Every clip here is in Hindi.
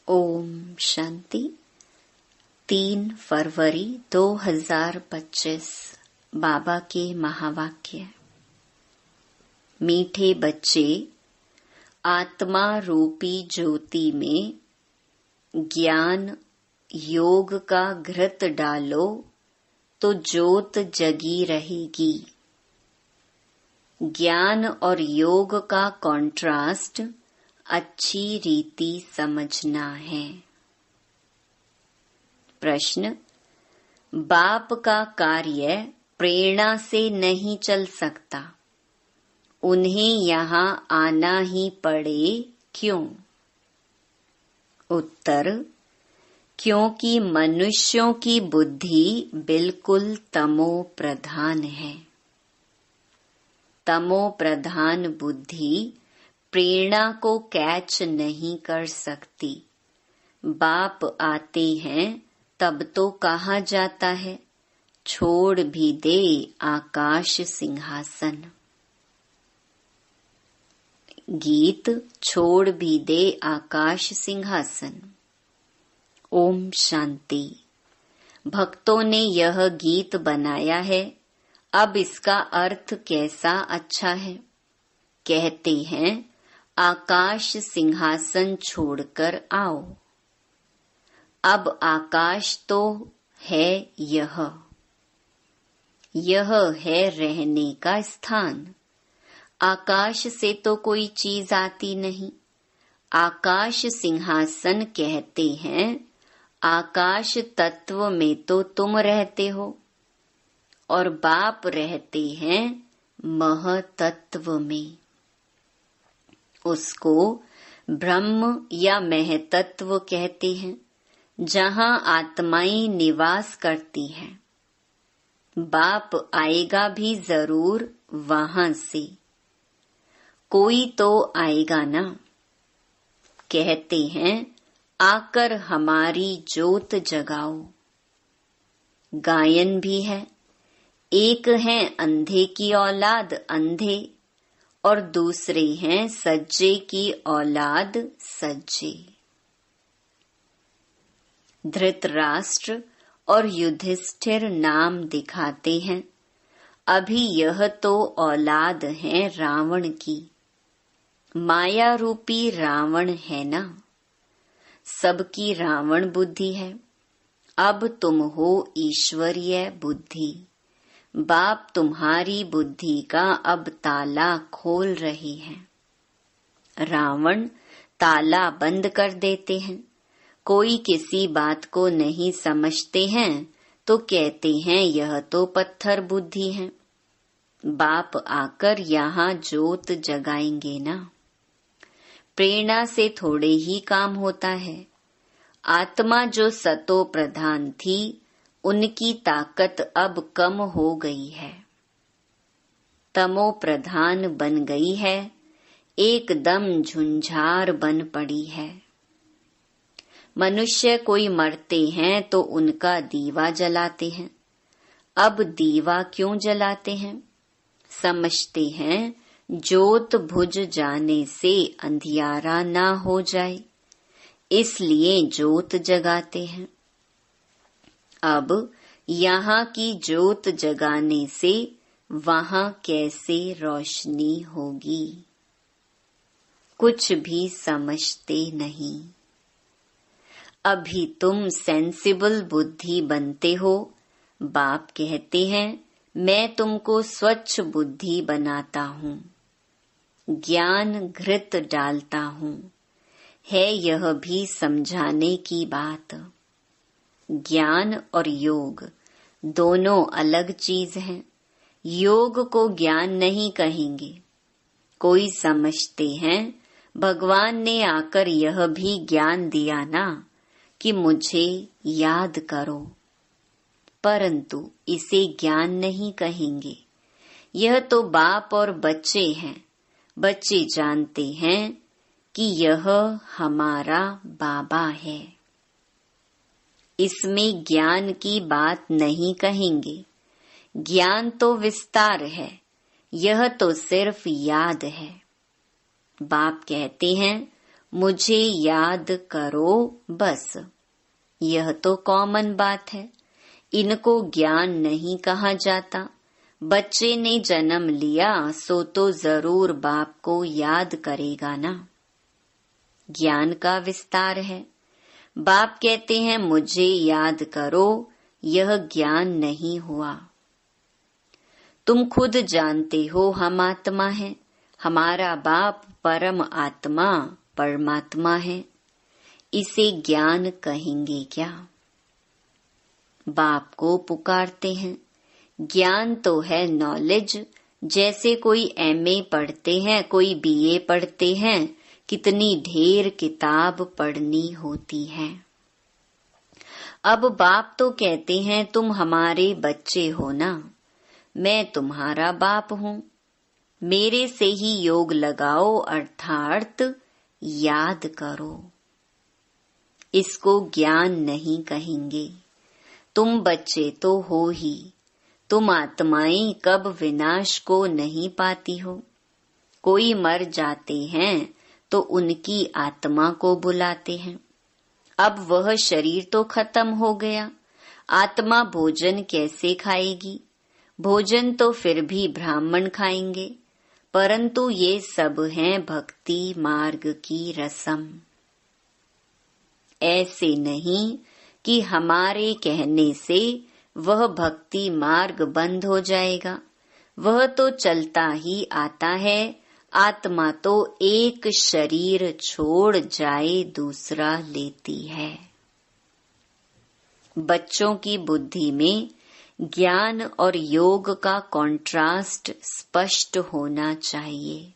ओम शांति। 3 फरवरी 2025 बाबा के महावाक्य। मीठे बच्चे, आत्मा रूपी ज्योति में ज्ञान योग का घृत डालो तो ज्योत जगी रहेगी। ज्ञान और योग का कॉन्ट्रास्ट अच्छी रीति समझना है। प्रश्न, बाप का कार्य प्रेरणा से नहीं चल सकता, उन्हें यहाँ आना ही पड़े, क्यों? उत्तर, क्योंकि मनुष्यों की बुद्धि बिल्कुल तमो प्रधान है। तमो प्रधान बुद्धि प्रेरणा को कैच नहीं कर सकती। बाप आते हैं तब तो कहा जाता है, छोड़ भी दे आकाश सिंहासन। गीत छोड़ भी दे आकाश सिंहासन। ओम शांति। भक्तों ने यह गीत बनाया है, अब इसका अर्थ कैसा अच्छा है। कहते हैं, आकाश सिंहासन छोड़कर आओ। अब आकाश तो है यह है रहने का स्थान। आकाश से तो कोई चीज आती नहीं। आकाश सिंहासन कहते हैं, आकाश तत्व में तो तुम रहते हो और बाप रहते हैं महतत्व में। उसको ब्रह्म या महतत्व कहते हैं, जहाँ आत्माएं निवास करती हैं। बाप आएगा भी जरूर वहां से, कोई तो आएगा ना। कहते हैं, आकर हमारी ज्योत जगाओ। गायन भी है, एक है अंधे की औलाद अंधे और दूसरे हैं सज्जे की औलाद सज्जे। धृतराष्ट्र और युधिष्ठिर नाम दिखाते हैं, अभी यह तो औलाद है रावण की। माया रूपी रावण है ना, सबकी रावण बुद्धि है। अब तुम हो ईश्वरीय बुद्धि। बाप तुम्हारी बुद्धि का अब ताला खोल रही है। रावण ताला बंद कर देते हैं। कोई किसी बात को नहीं समझते हैं तो कहते हैं यह तो पत्थर बुद्धि है। बाप आकर यहाँ ज्योत जगाएंगे ना। प्रेरणा से थोड़े ही काम होता है। आत्मा जो सतो प्रधान थी, उनकी ताकत अब कम हो गई है, तमो प्रधान बन गई है, एकदम झुंझार बन पड़ी है। मनुष्य कोई मरते हैं तो उनका दीवा जलाते हैं। अब दीवा क्यों जलाते हैं? समझते हैं ज्योत बुझ जाने से अंधियारा ना हो जाए, इसलिए ज्योत जगाते हैं। अब यहाँ की ज्योत जगाने से वहाँ कैसे रोशनी होगी? कुछ भी समझते नहीं। अभी तुम सेंसिबल बुद्धि बनते हो। बाप कहते हैं, मैं तुमको स्वच्छ बुद्धि बनाता हूँ, ज्ञान घृत डालता हूँ। है यह भी समझाने की बात। ज्ञान और योग दोनों अलग चीज हैं। योग को ज्ञान नहीं कहेंगे। कोई समझते हैं भगवान ने आकर यह भी ज्ञान दिया ना कि मुझे याद करो, परंतु इसे ज्ञान नहीं कहेंगे। यह तो बाप और बच्चे हैं। बच्चे जानते हैं कि यह हमारा बाबा है। इसमें ज्ञान की बात नहीं कहेंगे। ज्ञान तो विस्तार है, यह तो सिर्फ याद है। बाप कहते हैं, मुझे याद करो बस। यह तो कॉमन बात है, इनको ज्ञान नहीं कहा जाता। बच्चे ने जन्म लिया सो तो जरूर बाप को याद करेगा ना। ज्ञान का विस्तार है। बाप कहते हैं मुझे याद करो, यह ज्ञान नहीं हुआ। तुम खुद जानते हो हम आत्मा हैं, हमारा बाप परम आत्मा परमात्मा है, इसे ज्ञान कहेंगे क्या? बाप को पुकारते हैं। ज्ञान तो है नॉलेज, जैसे कोई एमए पढ़ते हैं, कोई बीए पढ़ते हैं, कितनी ढेर किताब पढ़नी होती है। अब बाप तो कहते हैं तुम हमारे बच्चे हो ना, मैं तुम्हारा बाप हूँ, मेरे से ही योग लगाओ अर्थात याद करो। इसको ज्ञान नहीं कहेंगे। तुम बच्चे तो हो ही, तुम आत्माएं कब विनाश को नहीं पाती हो। कोई मर जाते हैं तो उनकी आत्मा को बुलाते हैं। अब वह शरीर तो खत्म हो गया, आत्मा भोजन कैसे खाएगी? भोजन तो फिर भी ब्राह्मण खाएंगे, परंतु ये सब हैं भक्ति मार्ग की रस्म। ऐसे नहीं कि हमारे कहने से वह भक्ति मार्ग बंद हो जाएगा, वह तो चलता ही आता है। आत्मा तो एक शरीर छोड़ जाए दूसरा लेती है। बच्चों की बुद्धि में ज्ञान और योग का कॉन्ट्रास्ट स्पष्ट होना चाहिए।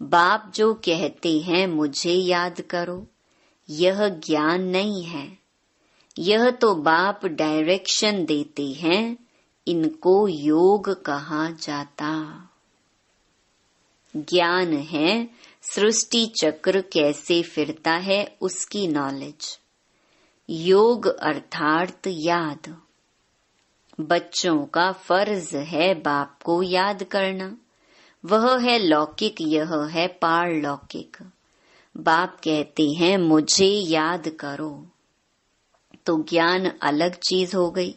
बाप जो कहते हैं मुझे याद करो, यह ज्ञान नहीं है, यह तो बाप डायरेक्शन देते हैं, इनको योग कहा जाता। ज्ञान है सृष्टि चक्र कैसे फिरता है उसकी नॉलेज। योग अर्थात याद। बच्चों का फर्ज है बाप को याद करना, वह है लौकिक, यह है पारलौकिक। बाप कहते हैं मुझे याद करो, तो ज्ञान अलग चीज हो गई।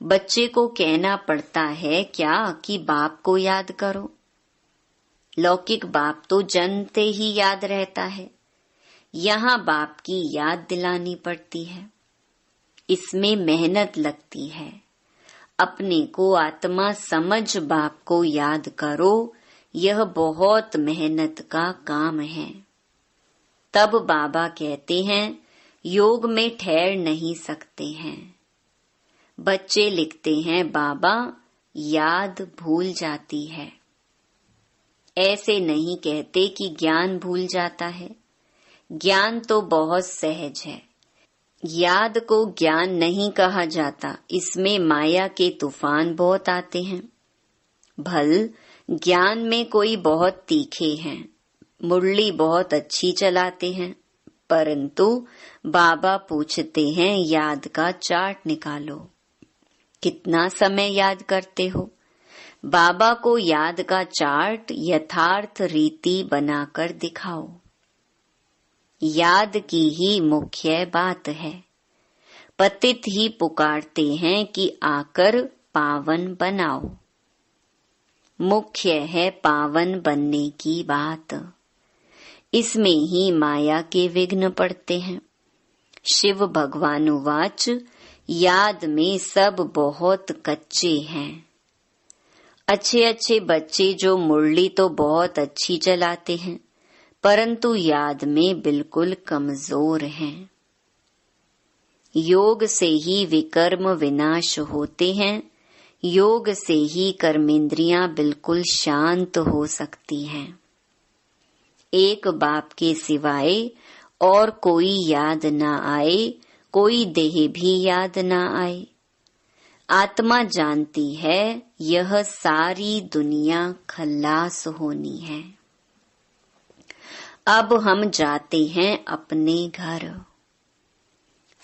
बच्चे को कहना पड़ता है क्या कि बाप को याद करो? लौकिक बाप तो जन्मते ही याद रहता है, यहाँ बाप की याद दिलानी पड़ती है। इसमें मेहनत लगती है। अपने को आत्मा समझ बाप को याद करो, यह बहुत मेहनत का काम है। तब बाबा कहते हैं योग में ठहर नहीं सकते हैं। बच्चे लिखते हैं बाबा याद भूल जाती है। ऐसे नहीं कहते कि ज्ञान भूल जाता है। ज्ञान तो बहुत सहज है, याद को ज्ञान नहीं कहा जाता। इसमें माया के तूफान बहुत आते हैं। भल ज्ञान में कोई बहुत तीखे हैं, मुरली बहुत अच्छी चलाते हैं, परंतु बाबा पूछते हैं याद का चार्ट निकालो, कितना समय याद करते हो? बाबा को याद का चार्ट यथार्थ रीति बनाकर दिखाओ। याद की ही मुख्य बात है। पतित ही पुकारते हैं कि आकर पावन बनाओ। मुख्य है पावन बनने की बात। इसमें ही माया के विघ्न पड़ते हैं। शिव भगवानुवाच याद में सब बहुत कच्चे हैं। अच्छे अच्छे बच्चे जो मुरली तो बहुत अच्छी चलाते हैं, परंतु याद में बिल्कुल कमजोर हैं। योग से ही विकर्म विनाश होते हैं। योग से ही कर्मेंद्रियां बिल्कुल शांत हो सकती हैं। एक बाप के सिवाय और कोई याद ना आए, कोई देह भी याद ना आए। आत्मा जानती है यह सारी दुनिया खल्लास होनी है। अब हम जाते हैं अपने घर,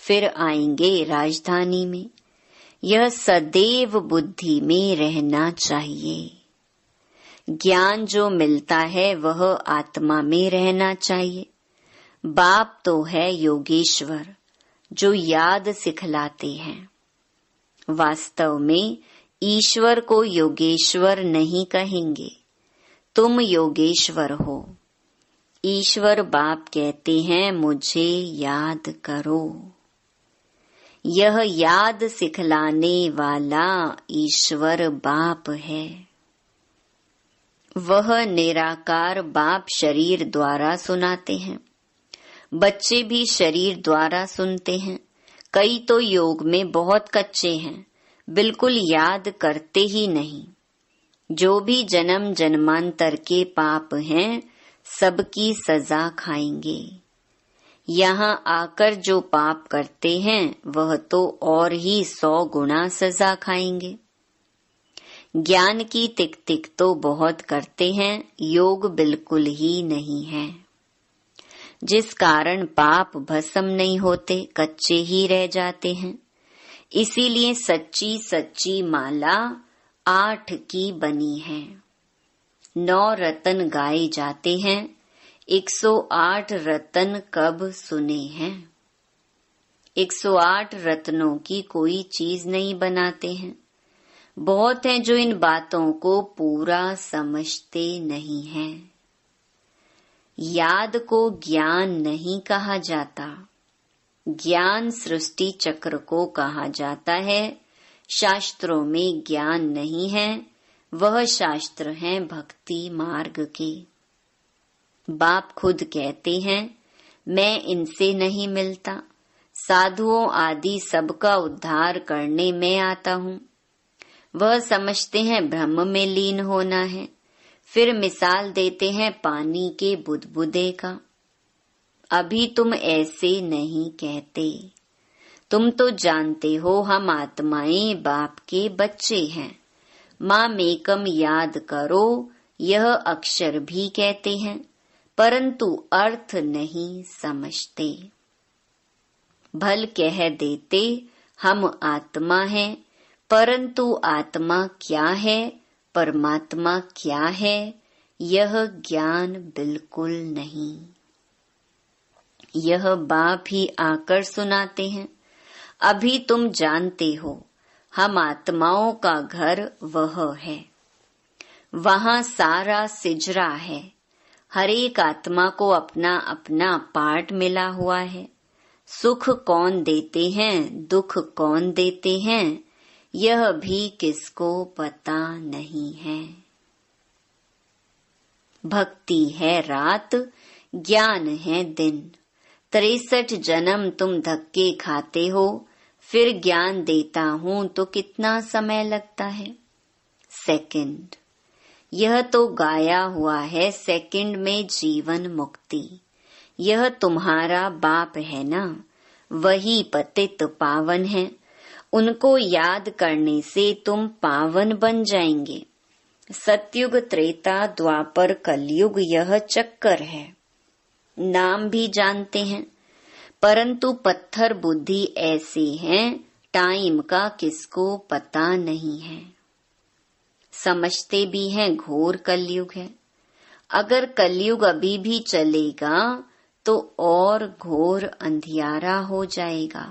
फिर आएंगे राजधानी में। यह सदैव बुद्धि में रहना चाहिए। ज्ञान जो मिलता है वह आत्मा में रहना चाहिए। बाप तो है योगेश्वर जो याद सिखलाते हैं। वास्तव में ईश्वर को योगेश्वर नहीं कहेंगे, तुम योगेश्वर हो। ईश्वर बाप कहते हैं मुझे याद करो। यह याद सिखलाने वाला ईश्वर बाप है। वह निराकार बाप शरीर द्वारा सुनाते हैं। बच्चे भी शरीर द्वारा सुनते हैं। कई तो योग में बहुत कच्चे हैं, बिल्कुल याद करते ही नहीं। जो भी जन्म जन्मांतर के पाप हैं सबकी सजा खाएंगे। यहाँ आकर जो पाप करते हैं वह तो और ही 100 गुना सजा खाएंगे। ज्ञान की तिक तिक तो बहुत करते हैं, योग बिल्कुल ही नहीं है, जिस कारण पाप भस्म नहीं होते, कच्चे ही रह जाते हैं। इसीलिए सच्ची सच्ची माला 8 की बनी है। 9 रतन गाए जाते हैं, 108 रतन कब सुने हैं। 108 रत्नों की कोई चीज नहीं बनाते हैं। बहुत हैं जो इन बातों को पूरा समझते नहीं हैं। याद को ज्ञान नहीं कहा जाता, ज्ञान सृष्टि चक्र को कहा जाता है। शास्त्रों में ज्ञान नहीं है, वह शास्त्र हैं भक्ति मार्ग के। बाप खुद कहते हैं मैं इनसे नहीं मिलता, साधुओं आदि सबका उद्धार करने में आता हूँ। वह समझते हैं ब्रह्म में लीन होना है। फिर मिसाल देते हैं पानी के बुदबुदे का। अभी तुम ऐसे नहीं कहते, तुम तो जानते हो हम आत्माएं बाप के बच्चे हैं। माँ मेकम याद करो, यह अक्षर भी कहते हैं, परंतु अर्थ नहीं समझते। भल कह देते हम आत्मा हैं, परंतु आत्मा क्या है, परमात्मा क्या है, यह ज्ञान बिल्कुल नहीं। यह बाप ही आकर सुनाते हैं। अभी तुम जानते हो हम आत्माओं का घर वह है, वहाँ सारा सिजरा है। हर एक आत्मा को अपना अपना पार्ट मिला हुआ है। सुख कौन देते हैं, दुख कौन देते हैं, यह भी किसको पता नहीं है। भक्ति है रात, ज्ञान है दिन। 63 जन्म तुम धक्के खाते हो, फिर ज्ञान देता हूँ तो कितना समय लगता है? सेकंड। यह तो गाया हुआ है सेकंड में जीवन मुक्ति। यह तुम्हारा बाप है ना, वही पतित पावन है। उनको याद करने से तुम पावन बन जाएंगे। सतयुग त्रेता द्वापर कलयुग यह चक्कर है। नाम भी जानते हैं, परंतु पत्थर बुद्धि ऐसे हैं, टाइम का किसको पता नहीं है। समझते भी हैं घोर कलयुग है। अगर कलयुग अभी भी चलेगा तो और घोर अंधियारा हो जाएगा।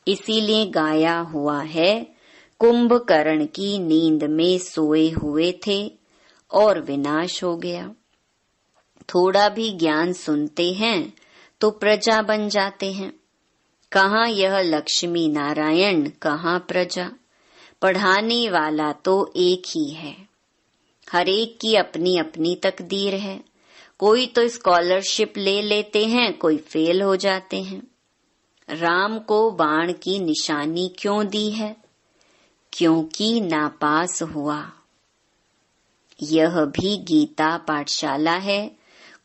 इसीलिए गाया हुआ है कुंभकर्ण की नींद में सोए हुए थे और विनाश हो गया। थोड़ा भी ज्ञान सुनते हैं तो प्रजा बन जाते हैं। कहाँ यह लक्ष्मी नारायण, कहाँ प्रजा। पढ़ाने वाला तो एक ही है। हर एक की अपनी अपनी तकदीर है। कोई तो स्कॉलरशिप ले लेते हैं, कोई फेल हो जाते हैं। राम को बाण की निशानी क्यों दी है? क्योंकि नापास हुआ। यह भी गीता पाठशाला है।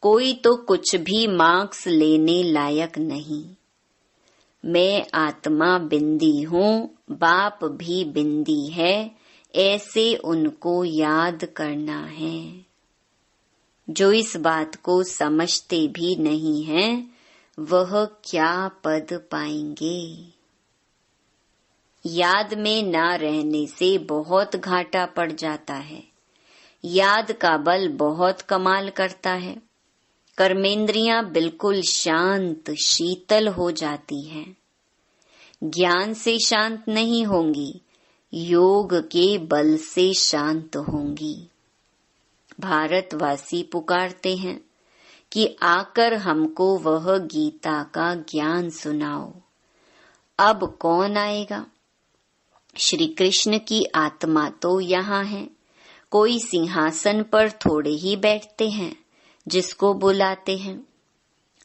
कोई तो कुछ भी मार्क्स लेने लायक नहीं। मैं आत्मा बिंदी हूँ, बाप भी बिंदी है, ऐसे उनको याद करना है। जो इस बात को समझते भी नहीं हैं, वह क्या पद पाएंगे। याद में ना रहने से बहुत घाटा पड़ जाता है। याद का बल बहुत कमाल करता है। कर्मेंद्रियां बिल्कुल शांत शीतल हो जाती हैं। ज्ञान से शांत नहीं होंगी, योग के बल से शांत होंगी। भारतवासी पुकारते हैं कि आकर हमको वह गीता का ज्ञान सुनाओ। अब कौन आएगा? श्री कृष्ण की आत्मा तो यहाँ है। कोई सिंहासन पर थोड़े ही बैठते हैं जिसको बुलाते हैं।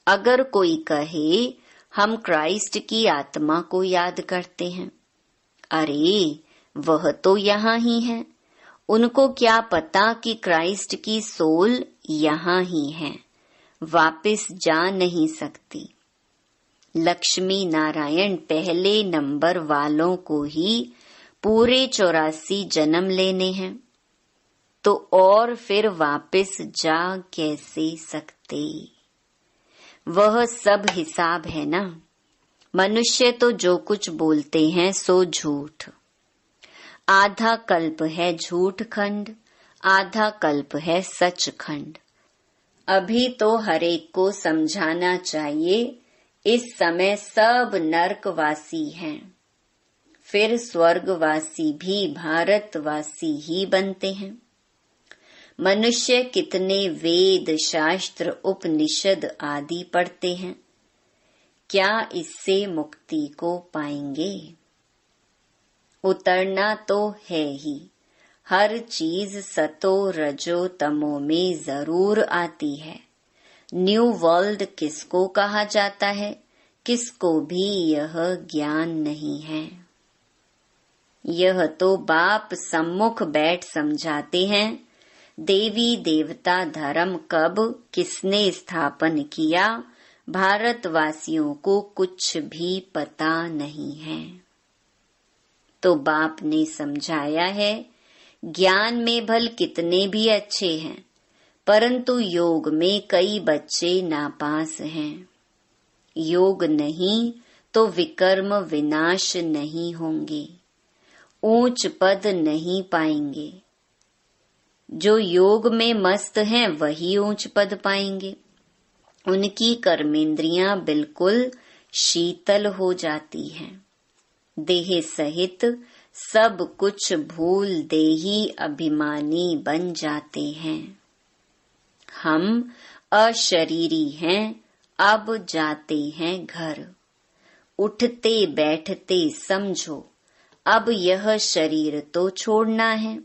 अगर कोई कहे हम क्राइस्ट की आत्मा को याद करते हैं, अरे वह तो यहाँ ही है। उनको क्या पता कि क्राइस्ट की सोल यहाँ ही है, वापस जा नहीं सकती। लक्ष्मी नारायण पहले नंबर वालों को ही पूरे 84 जन्म लेने हैं, तो और फिर वापस जा कैसे सकते? वह सब हिसाब है ना। मनुष्य तो जो कुछ बोलते हैं सो झूठ। आधा कल्प है झूठ खंड, आधा कल्प है सच खंड। अभी तो हरेक को समझाना चाहिए, इस समय सब नरकवासी हैं, फिर स्वर्गवासी भी भारतवासी ही बनते हैं। मनुष्य कितने वेद शास्त्र उपनिषद आदि पढ़ते हैं, क्या इससे मुक्ति को पाएंगे? उतरना तो है ही। हर चीज सतो रजो तमो में जरूर आती है। न्यू वर्ल्ड किसको कहा जाता है, किसको भी यह ज्ञान नहीं है। यह तो बाप सम्मुख बैठ समझाते हैं। देवी देवता धर्म कब किसने स्थापन किया, भारतवासियों को कुछ भी पता नहीं है। तो बाप ने समझाया है, ज्ञान में भल कितने भी अच्छे हैं, परंतु योग में कई बच्चे नापास हैं। योग नहीं तो विकर्म विनाश नहीं होंगे, ऊंच पद नहीं पाएंगे। जो योग में मस्त हैं वही ऊंच पद पाएंगे। उनकी कर्मेंद्रियां बिल्कुल शीतल हो जाती हैं। देह सहित सब कुछ भूल दे ही अभिमानी बन जाते हैं। हम अशरीरी हैं, अब जाते हैं घर। उठते बैठते समझो, अब यह शरीर तो छोड़ना है।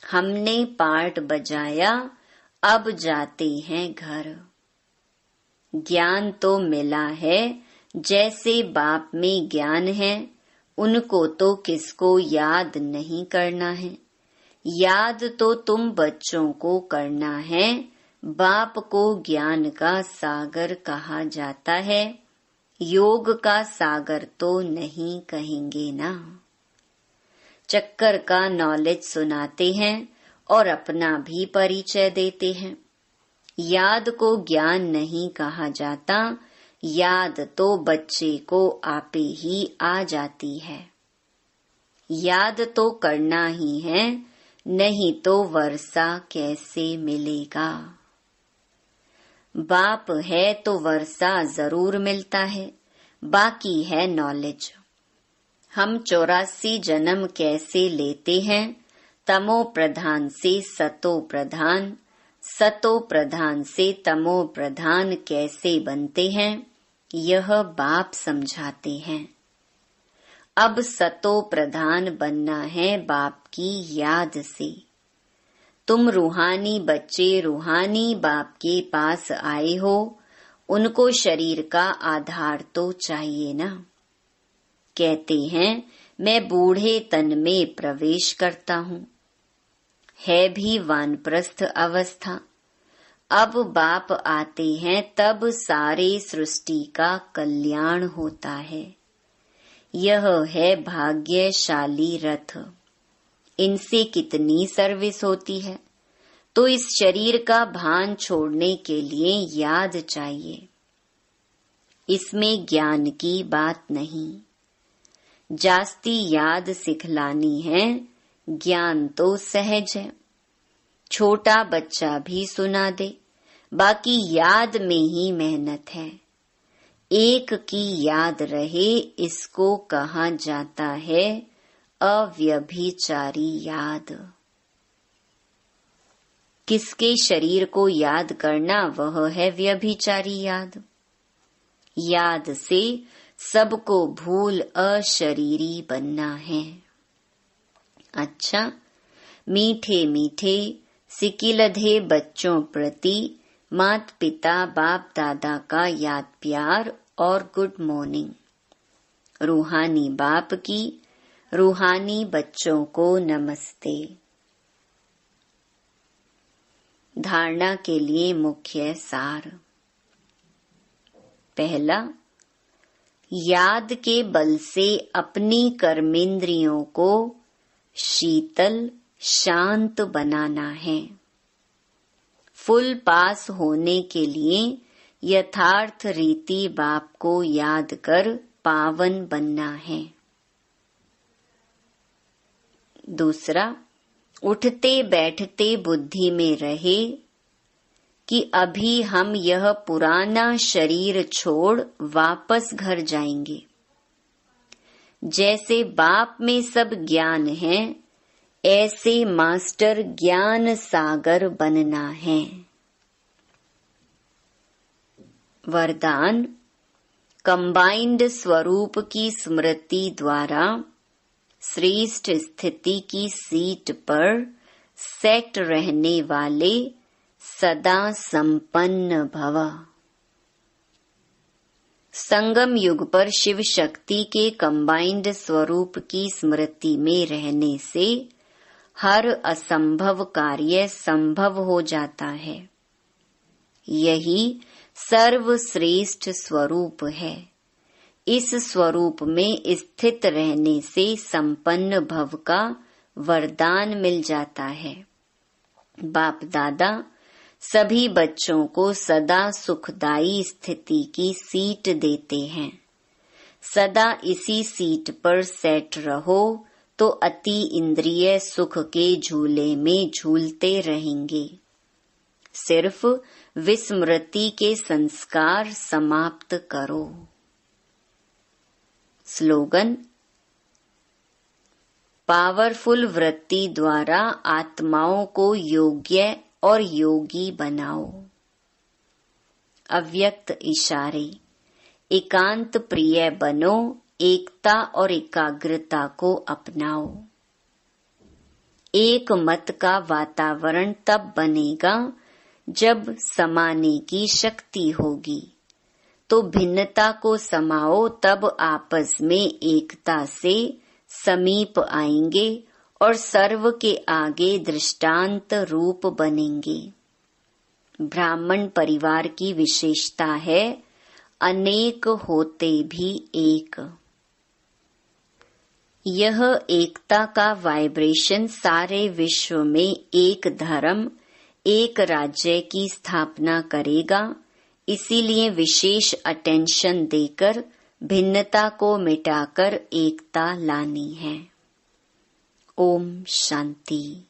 हमने पाठ बजाया, अब जाते हैं घर। ज्ञान तो मिला है, जैसे बाप में ज्ञान है, उनको तो किसको याद नहीं करना है। याद तो तुम बच्चों को करना है। बाप को ज्ञान का सागर कहा जाता है, योग का सागर तो नहीं कहेंगे ना। चक्कर का नॉलेज सुनाते हैं और अपना भी परिचय देते हैं। याद को ज्ञान नहीं कहा जाता, याद तो बच्चे को आपे ही आ जाती है। याद तो करना ही है, नहीं तो वर्षा कैसे मिलेगा। बाप है तो वर्षा जरूर मिलता है, बाकी है नॉलेज। हम 84 जन्म कैसे लेते हैं, तमो प्रधान से सतो प्रधान, सतो प्रधान से तमो प्रधान कैसे बनते हैं, यह बाप समझाते हैं। अब सतो प्रधान बनना है बाप की याद से। तुम रूहानी बच्चे रूहानी बाप के पास आए हो, उनको शरीर का आधार तो चाहिए ना। कहते हैं मैं बूढ़े तन में प्रवेश करता हूँ, है भी वानप्रस्थ अवस्था। अब बाप आते हैं तब सारे सृष्टि का कल्याण होता है। यह है भाग्यशाली रथ। इनसे कितनी सर्विस होती है, तो इस शरीर का भान छोड़ने के लिए याद चाहिए। इसमें ज्ञान की बात नहीं। जास्ती याद सिखलानी है, ज्ञान तो सहज है। छोटा बच्चा भी सुना दे, बाकी याद में ही मेहनत है। एक की याद रहे, इसको कहा जाता है अव्यभिचारी याद। किसके शरीर को याद करना, वह है व्यभिचारी याद। याद से सबको भूल अशरीरी बनना है। अच्छा, मीठे मीठे सिकिलधे बच्चों प्रति मात पिता बाप दादा का याद प्यार और गुड मॉर्निंग। रूहानी बाप की रूहानी बच्चों को नमस्ते। धारणा के लिए मुख्य सार। पहला, याद के बल से अपनी कर्मेंद्रियों को शीतल शांत बनाना है। फुल पास होने के लिए यथार्थ रीति बाप को याद कर पावन बनना है। दूसरा, उठते बैठते बुद्धि में रहे कि अभी हम यह पुराना शरीर छोड़ वापस घर जाएंगे। जैसे बाप में सब ज्ञान है, ऐसे मास्टर ज्ञान सागर बनना है। वरदान, कंबाइंड स्वरूप की स्मृति द्वारा श्रेष्ठ स्थिति की सीट पर सेट रहने वाले सदा संपन्न भव। संगम युग पर शिव शक्ति के कंबाइंड स्वरूप की स्मृति में रहने से हर असंभव कार्य संभव हो जाता है। यही सर्वश्रेष्ठ स्वरूप है। इस स्वरूप में स्थित रहने से संपन्न भव का वरदान मिल जाता है। बाप दादा सभी बच्चों को सदा सुखदायी स्थिति की सीट देते हैं। सदा इसी सीट पर सेट रहो तो अति इंद्रिय सुख के झूले में झूलते रहेंगे। सिर्फ विस्मृति के संस्कार समाप्त करो। स्लोगन, पावरफुल वृत्ति द्वारा आत्माओं को योग्य और योगी बनाओ। अव्यक्त इशारे, एकांत प्रिय बनो, एकता और एकाग्रता को अपनाओ। एक मत का वातावरण तब बनेगा जब समाने की शक्ति होगी। तो भिन्नता को समाओ, तब आपस में एकता से समीप आएंगे और सर्व के आगे दृष्टांत रूप बनेंगे। ब्राह्मण परिवार की विशेषता है अनेक होते भी एक। यह एकता का वाइब्रेशन सारे विश्व में एक धर्म, एक राज्य की स्थापना करेगा। इसीलिए विशेष अटेंशन देकर भिन्नता को मिटाकर एकता लानी है। ओम शांति।